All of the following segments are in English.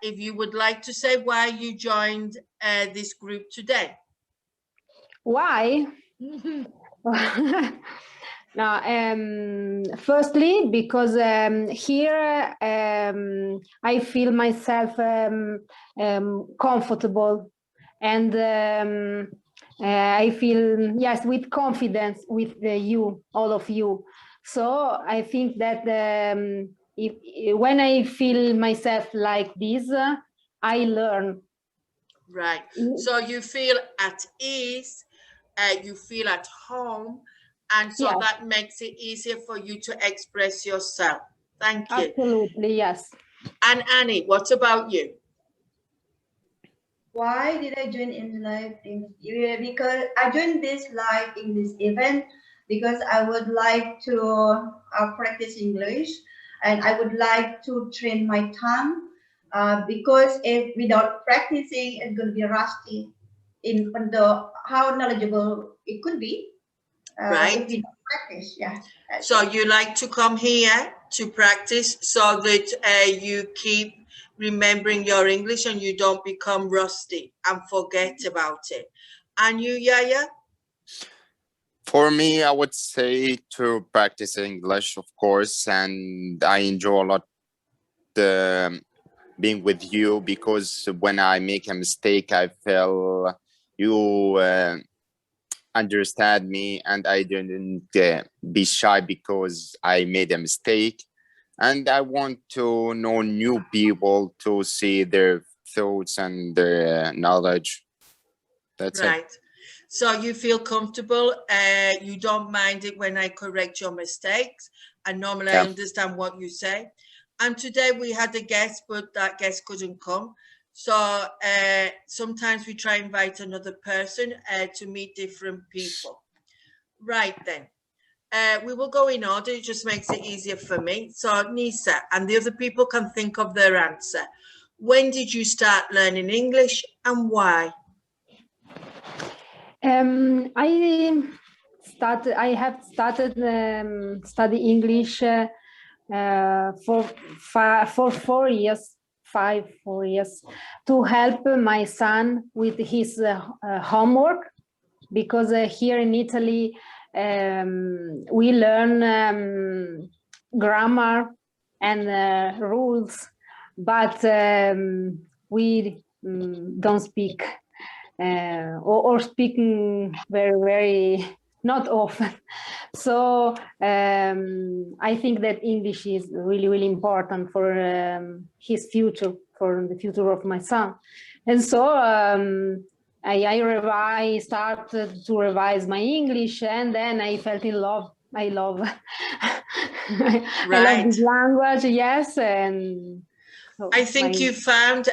if you would like to say why you joined this group today. Why? Now, firstly, because here I feel myself comfortable, and I feel, yes, with confidence with you, all of you. So I think that when I feel myself like this, I learn. Right. So you feel at ease, you feel at home, and so Yes. that makes it easier for you to express yourself. Thank you. Absolutely, yes. And Annie, what about you? Why did I join in live English? Because I joined this live English event because I would like to practice English, and I would like to train my tongue. Because if without practicing, it's going to be rusty in the how knowledgeable it could be. Right. If we don't practice, yeah. So you like to come here to practice so that you keep remembering your English and you don't become rusty and forget about it. And you, Yaya? For me, I would say to practice English, of course, and I enjoy a lot being with you, because when I make a mistake, I feel you understand me, and I didn't be shy because I made a mistake. And I want to know new people to see their thoughts and their knowledge. That's right. it. So you feel comfortable, you don't mind it when I correct your mistakes, and normally I understand what you say. And today we had a guest, but that guest couldn't come. So sometimes we try and invite another person to meet different people. Right then. We will go in order, it just makes it easier for me. So Nyssa, and the other people can think of their answer. When did you start learning English and why? I have started study English for 4 years, 4 years, to help my son with his homework, because here in Italy we learn grammar and rules, but we don't speak or speaking very not often. So I think that English is really important for his future, for the future of my son. And so I started to revise my English, and then I felt in love. I love I love this language, yes. And so I think you found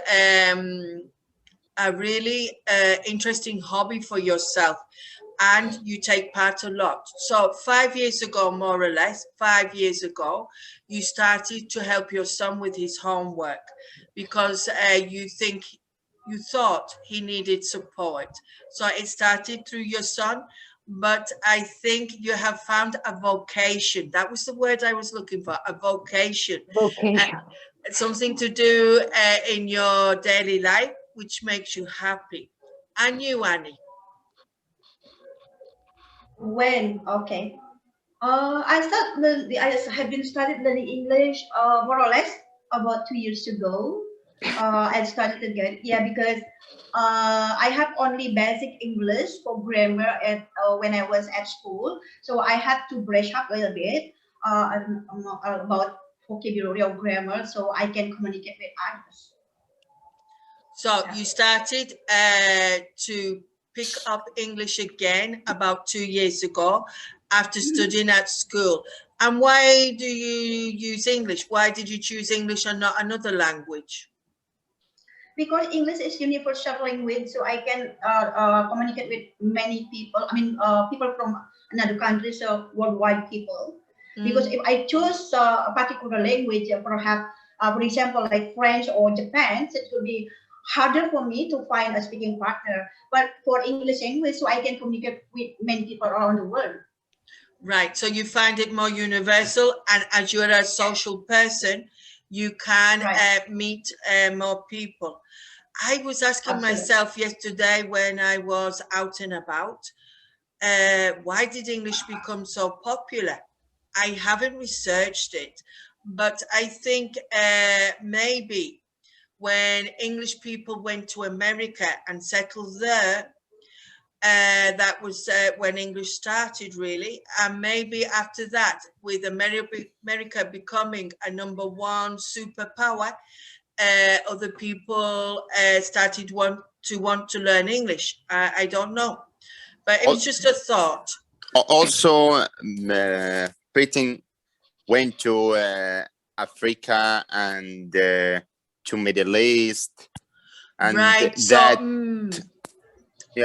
a really interesting hobby for yourself, and you take part a lot. So 5 years ago, more or less, 5 years ago, you started to help your son with his homework because you thought he needed support. So it started through your son, but I think you have found a vocation. That was the word I was looking for, a vocation. Vocation. Something to do in your daily life, which makes you happy. And you, Annie? When? Okay. I have been studied learning English more or less about 2 years ago. I started again, yeah, because I have only basic English for grammar at when I was at school, so I had to brush up a little bit about vocabulary or grammar, so I can communicate with others. So you started to pick up English again about 2 years ago after studying at school. And why do you use English? Why did you choose English and not another language? Because English is universal language, so I can communicate with many people. I mean, people from another country, so worldwide people. Because if I choose a particular language, perhaps, for example, like French or Japan, it will be harder for me to find a speaking partner. But for English language, so I can communicate with many people around the world. Right, so you find it more universal, and as you're a social person, you can Right. meet more people. I was asking Absolutely. myself yesterday when I was out and about, why did English become so popular? I haven't researched it, but I think maybe when English people went to America and settled there, that was when English started, really. And maybe after that, with America becoming a #1 superpower, other people started to want to learn English. I don't know, but it was just a thought. Also, Britain went to Africa and to Middle East, and Right. So that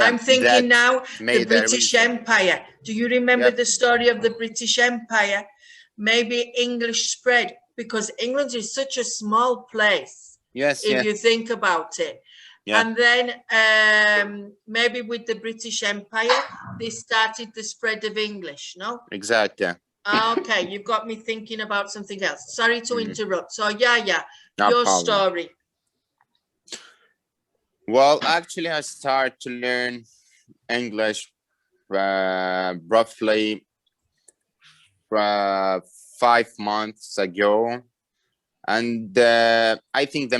I'm thinking now the made a British reason. Empire. Do you remember Yep. the story of the British Empire? Maybe English spread because England is such a small place. Yes, If yes. you think about it. Yeah. And then maybe with the British Empire, they started the spread of English, no? Exactly. Okay, you've got me thinking about something else. Sorry to interrupt. So yeah, No your problem. story. Well, actually, I started to learn English roughly 5 months ago, and I think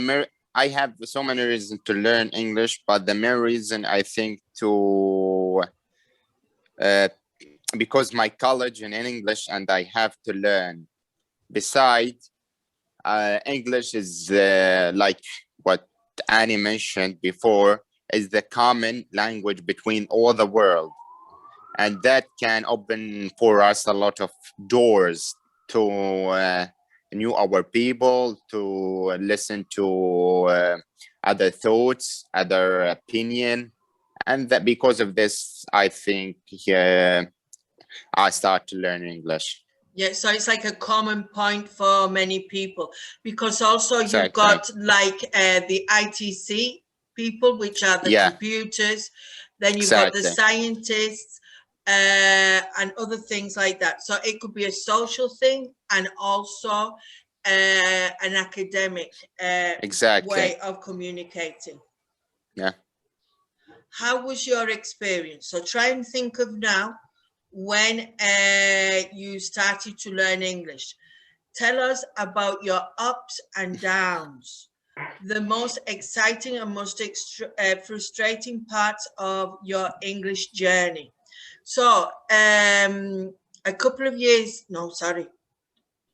I have so many reasons to learn English, but the main reason I think to because my college in English and I have to learn. Besides, English is like what Annie mentioned before, is the common language between all the world. And that can open for us a lot of doors to know our people, to listen to other thoughts, other opinion. And that because of this, I think I start to learn English. Yeah, so it's like a common point for many people because also Exactly. you've got like the ITC people, which are the computers, then you've got the scientists and other things like that. So it could be a social thing and also an academic way of communicating. Yeah. How was your experience? So try and think of now when you started to learn English. Tell us about your ups and downs, the most exciting and most frustrating parts of your English journey. So a couple of years, no, sorry,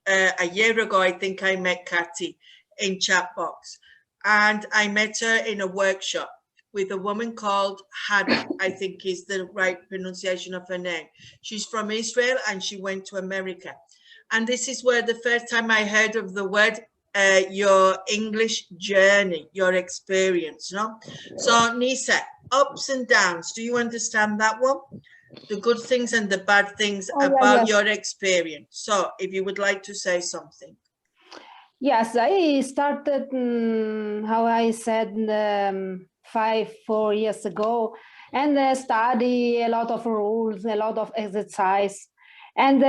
a year ago, I think I met Cathy in Chatbox, and I met her in a workshop with a woman called Hannah, I think is the right pronunciation of her name. She's from Israel and she went to America. And this is where the first time I heard of the word, your English journey, your experience, no? So Nyssa, ups and downs, do you understand that one? The good things and the bad things about your experience. So if you would like to say something. Yes, I started, how I said, 4 years ago, and study a lot of rules, a lot of exercise. And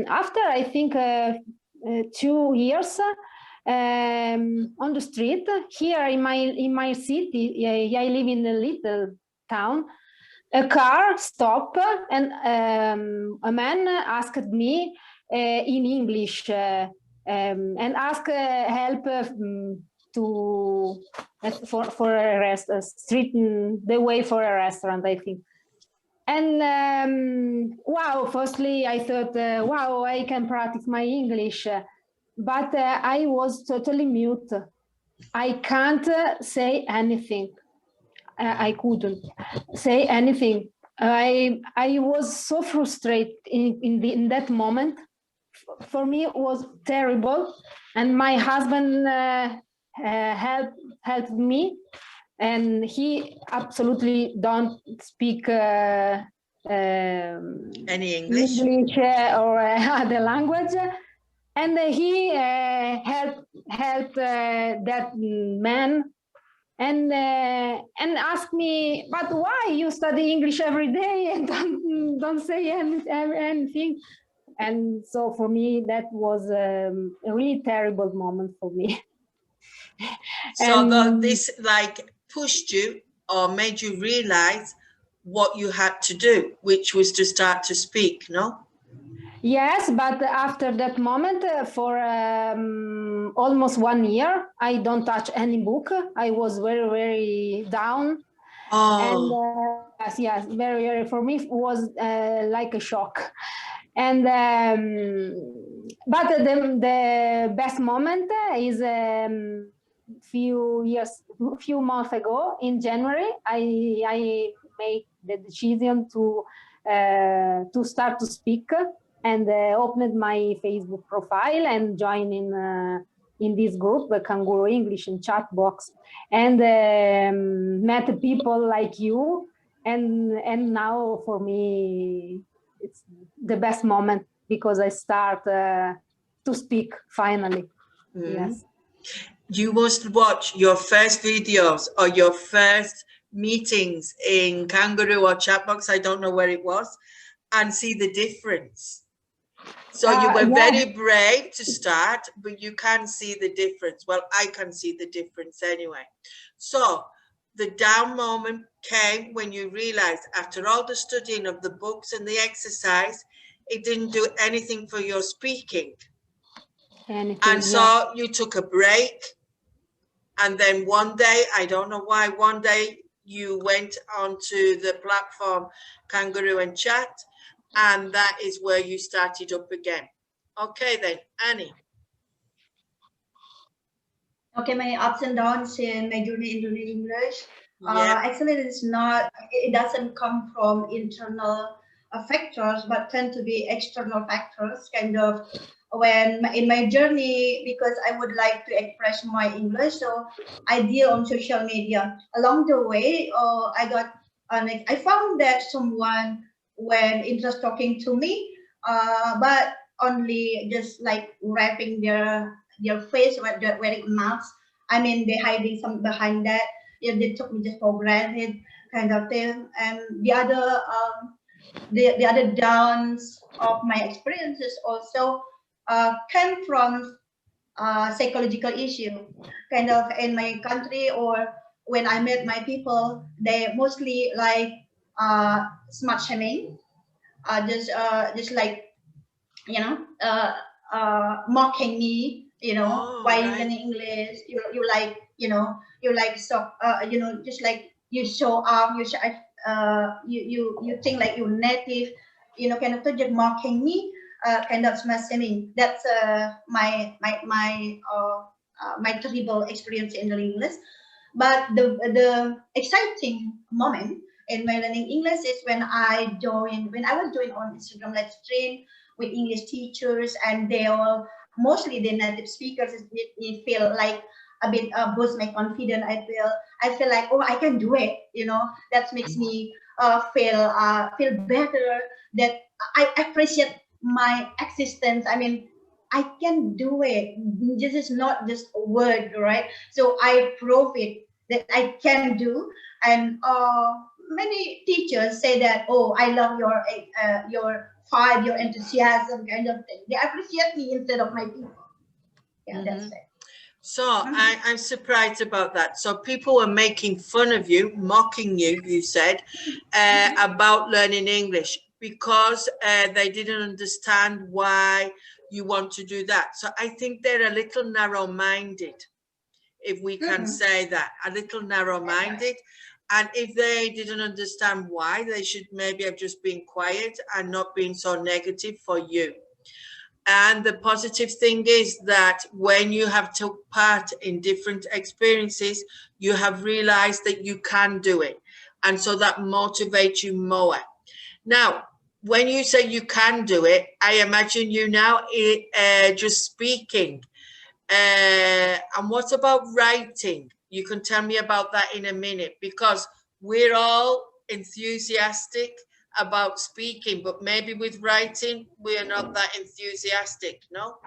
after, I think, 2 years on the street, here in my city, I live in a little town, a car stopped and a man asked me in English and asked help for a street, the way for a restaurant, I think. And wow, firstly I thought, wow, I can practice my English, but I was totally mute. I can't say anything. I couldn't say anything. I was so frustrated in that moment. For me, it was terrible, and my husband helped me, and he absolutely don't speak any English or other language, and he helped that man. And ask me, but why you study English every day and don't say anything? And so for me, that was a really terrible moment for me. So this like pushed you or made you realize what you had to do, which was to start to speak, no? Yes, but after that moment, for almost 1 year, I don't touch any book. I was very, very down. And yes, very, very, for me, it was like a shock. And but the best moment is few months ago in January, I made the decision to start to speak, and opened my Facebook profile and joined in this group, the Kangaroo English and chat box, and met people like you, and now for me it's the best moment because I start to speak finally. Yes. You must watch your first videos or your first meetings in Kangaroo or Chatbox, I don't know where it was, and see the difference. So you were very brave to start, but you can see the difference. Well, I can see the difference anyway. So the down moment came when you realized after all the studying of the books and the exercise, it didn't do anything for your speaking. And so you took a break. And then one day, I don't know why, one day you went onto the platform Kangaroo and Chat, and that is where you started up again. Okay then, Annie. Okay, my ups and downs in my journey in learning English. Actually, it doesn't come from internal factors, but tend to be external factors, kind of when in my journey, because I would like to express my English, so I deal on social media. Along the way, I found that someone when interest talking to me, but only just like wrapping their face when they're wearing masks. I mean, they're hiding some behind that. Yeah, they took me just for granted, kind of thing. And the other downs of my experiences also came from psychological issue, kind of in my country, or when I met my people, they mostly like smart shaming, just like mocking me, why you learning English, you like, you like so just like you show off, you think like you're native, kind of thing, just mocking me, kind of smart shaming. That's my terrible experience in learning English. But the exciting moment in my learning English is when I was doing on Instagram live stream with English teachers, and they all mostly the native speakers. It feel like a bit boost my confidence. I feel like, oh, I can do it. That makes me feel better. That I appreciate my existence. I mean, I can do it. This is not just a word, right? So I prove it that I can do. And many teachers say that, oh, I love your fight, your enthusiasm, kind of thing. They appreciate me instead of my people. Yeah, that's it. So I'm surprised about that. So people were making fun of you, mocking you, you said, about learning English because they didn't understand why you want to do that. So I think they're a little narrow-minded, if we can say that, a little narrow-minded. And if they didn't understand why, they should maybe have just been quiet and not been so negative for you. And the positive thing is that when you have took part in different experiences, you have realized that you can do it. And so that motivates you more. Now, when you say you can do it, I imagine you now just speaking. And what about writing? You can tell me about that in a minute, because we're all enthusiastic about speaking, but maybe with writing, we are not that enthusiastic, no?